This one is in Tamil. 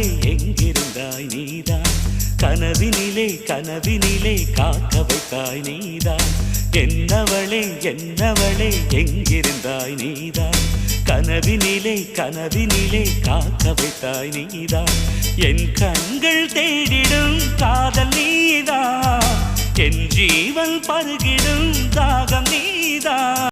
என்னவளே எங்கிருந்தாய் நீதான் கனவினிலே கனவினிலே காக்க வைத்தாய் நீதான் என்னவளே என்னவளே எங்கிருந்தாய் நீதான் கனவினிலே கனவினிலே காக்க வைத்தாய் நீதான் என் கண்கள் தேடிடும் காதல் நீதான் என் ஜீவன் பருகிடும் தாகம் நீதான்